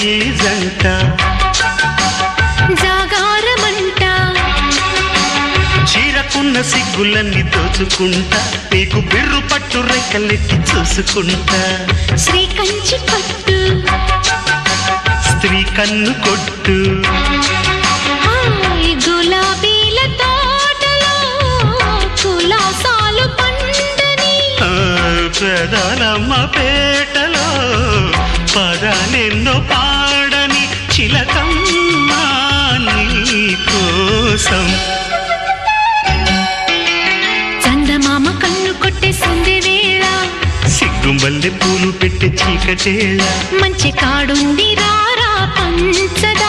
పెళ్లి జంట జాగారమంట చీరకున్న సిగ్గులన్నీ దోచుకుంటా నీకు బిర్రు పట్టు రెక్కలెత్తి చూసుకుంటా శ్రీ కంచి పట్టు స్త్రీ కన్ను కొట్టు గులాబీల తోటలో కులాసాలు పండని పెదాలమ్మ పేటలో పదాలెన్నో పాడని చిలకమ్మ నీ కోసం చందమామ కన్ను కొట్టే సందె వేళ సిగ్గుంబల్లె పూలు పెట్టే చీకటేళ మంచి కాడుంది రారా పంచదార